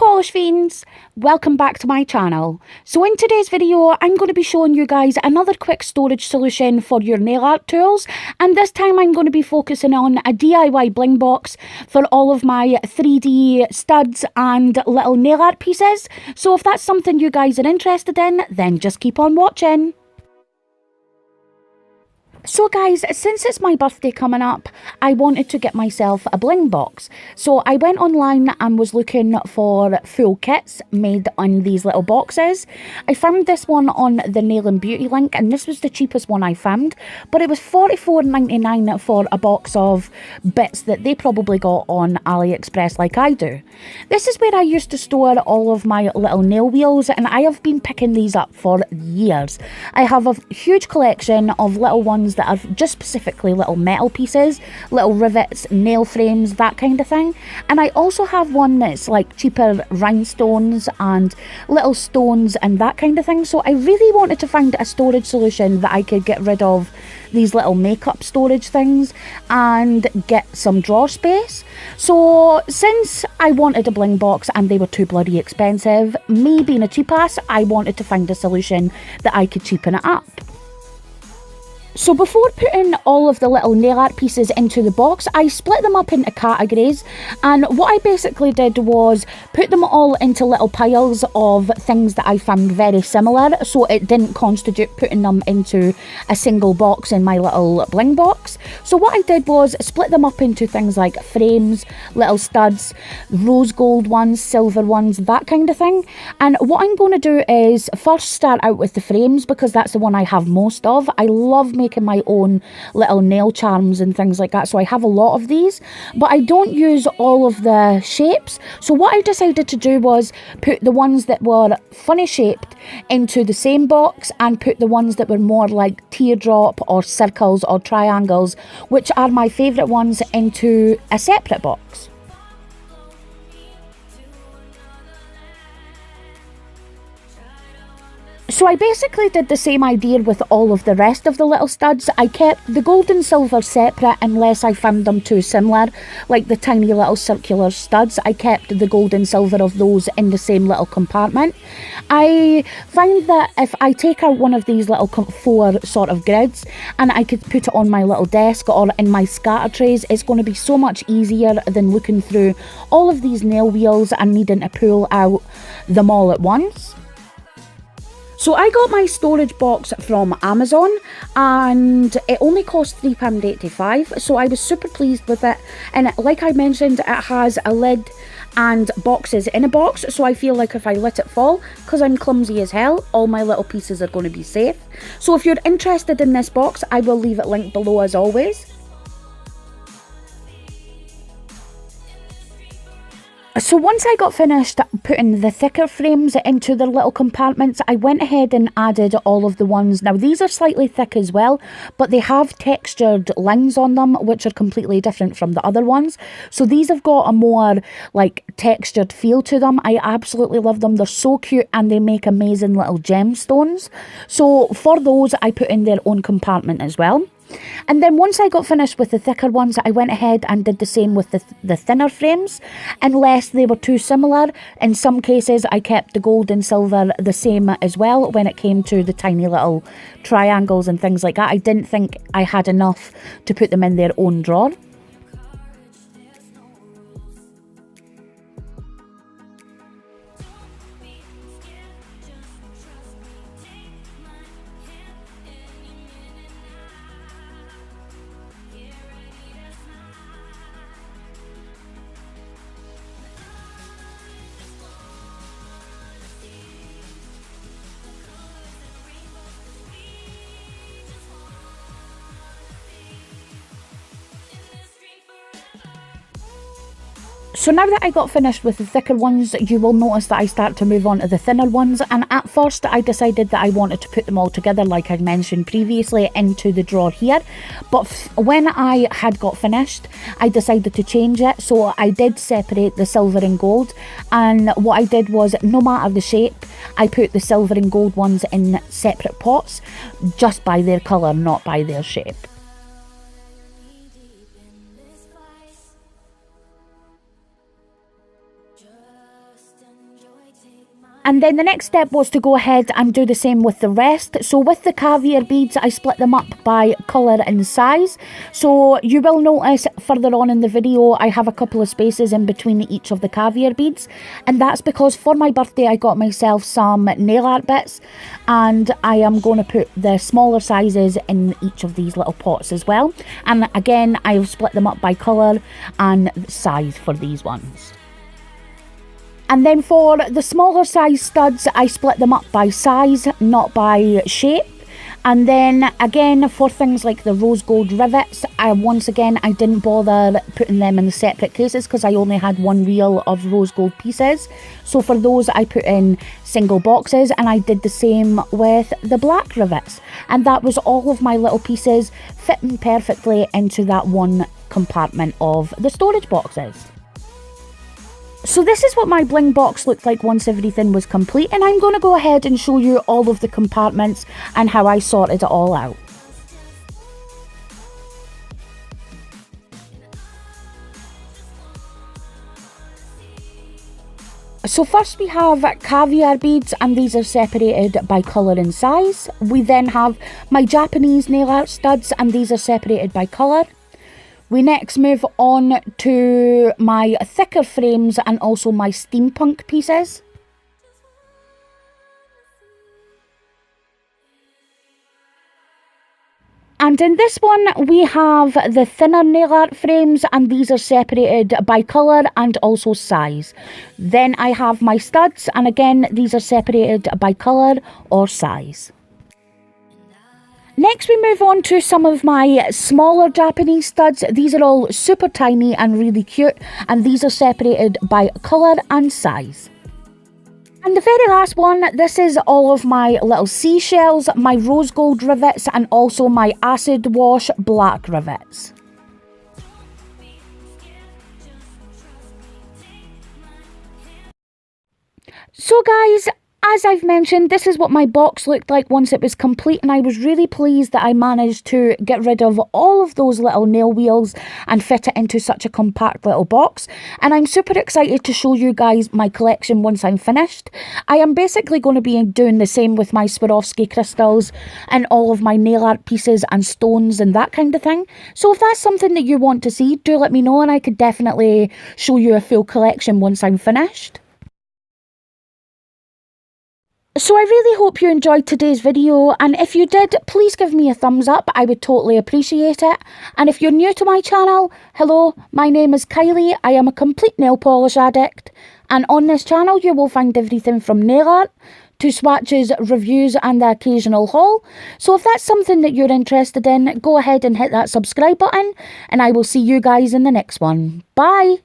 polish fiends, welcome back to my channel. So in today's video I'm going to be showing you guys another quick storage solution for your nail art tools, and this time I'm going to be focusing on a DIY bling box for all of my 3D studs and little nail art pieces. So if that's something you guys are interested in, then just keep on watching. So guys, since it's my birthday coming up, I wanted to get myself a bling box. So I went online and was looking for full kits made on these little boxes. I found this one on the Nail and Beauty link, and this was the cheapest one I found. But it was $44.99 for a box of bits that they probably got on AliExpress like I do. This is where I used to store all of my little nail wheels, and I have been picking these up for years. I have a huge collection of little ones that are just specifically little metal pieces, little rivets, nail frames, that kind of thing. And I also have one that's like cheaper rhinestones and little stones and that kind of thing. So I really wanted to find a storage solution that I could get rid of these little makeup storage things and get some drawer space. So since I wanted a bling box and they were too bloody expensive, me being a cheap ass, I wanted to find a solution that I could cheapen it up. So before putting all of the little nail art pieces into the box, I split them up into categories, and what I basically did was put them all into little piles of things that I found very similar, so it didn't constitute putting them into a single box in my little bling box. So what I did was split them up into things like frames, little studs, rose gold ones, silver ones, that kind of thing. And what I'm going to do is first start out with the frames, because that's the one I have most of. I love making my own little nail charms and things like that, so I have a lot of these, but I don't use all of the shapes. So what I decided to do was put the ones that were funny shaped into the same box and put the ones that were more like teardrop or circles or triangles, which are my favourite ones, into a separate box. So I basically did the same idea with all of the rest of the little studs. I kept the gold and silver separate unless I found them too similar, like the tiny little circular studs. I kept the gold and silver of those in the same little compartment. I find that if I take out one of these little 4 sort of grids and I could put it on my little desk or in my scatter trays, it's going to be so much easier than looking through all of these nail wheels and needing to pull out them all at once. So I got my storage box from Amazon and it only cost £3.85, so I was super pleased with it. And like I mentioned, it has a lid and boxes in a box, so I feel like if I let it fall, because I'm clumsy as hell, all my little pieces are going to be safe. So if you're interested in this box, I will leave it linked below as always. So once I got finished putting the thicker frames into their little compartments, I went ahead and added all of the ones. Now these are slightly thick as well, but they have textured lines on them, which are completely different from the other ones. So these have got a more like textured feel to them. I absolutely love them. They're so cute and they make amazing little gemstones. So for those, I put in their own compartment as well. And then once I got finished with the thicker ones, I went ahead and did the same with the thinner frames, unless they were too similar. In some cases, I kept the gold and silver the same as well when it came to the tiny little triangles and things like that. I didn't think I had enough to put them in their own drawer. So now that I got finished with the thicker ones, you will notice that I start to move on to the thinner ones, and at first I decided that I wanted to put them all together like I mentioned previously into the drawer here, but when I had got finished I decided to change it. So I did separate the silver and gold, and what I did was, no matter the shape, I put the silver and gold ones in separate pots just by their colour, not by their shape. And then the next step was to go ahead and do the same with the rest. So with the caviar beads, I split them up by colour and size. So you will notice further on in the video, I have a couple of spaces in between each of the caviar beads. And that's because for my birthday, I got myself some nail art bits. And I am going to put the smaller sizes in each of these little pots as well. And again, I've split them up by colour and size for these ones. And then for the smaller size studs, I split them up by size, not by shape. And then again, for things like the rose gold rivets, once again, I didn't bother putting them in the separate cases because I only had one reel of rose gold pieces. So for those, I put in single boxes, and I did the same with the black rivets. And that was all of my little pieces fitting perfectly into that one compartment of the storage boxes. So this is what my bling box looked like once everything was complete, and I'm going to go ahead and show you all of the compartments and how I sorted it all out. So first we have caviar beads, and these are separated by colour and size. We then have my Japanese nail art studs, and these are separated by colour. We next move on to my thicker frames and also my steampunk pieces. And in this one, we have the thinner nail art frames, and these are separated by colour and also size. Then I have my studs, and again, these are separated by colour or size. Next we move on to some of my smaller Japanese studs. These are all super tiny and really cute, and these are separated by colour and size. And the very last one, this is all of my little seashells, my rose gold rivets, and also my acid wash black rivets. So guys, as I've mentioned, this is what my box looked like once it was complete, and I was really pleased that I managed to get rid of all of those little nail wheels and fit it into such a compact little box. And I'm super excited to show you guys my collection once I'm finished. I am basically going to be doing the same with my Swarovski crystals and all of my nail art pieces and stones and that kind of thing. So if that's something that you want to see, do let me know, and I could definitely show you a full collection once I'm finished. So I really hope you enjoyed today's video, and if you did, please give me a thumbs up. I would totally appreciate it. And if you're new to my channel, hello, my name is Kylie. I am a complete nail polish addict, and on this channel you will find everything from nail art to swatches, reviews and the occasional haul. So if that's something that you're interested in, go ahead and hit that subscribe button, and I will see you guys in the next one. Bye!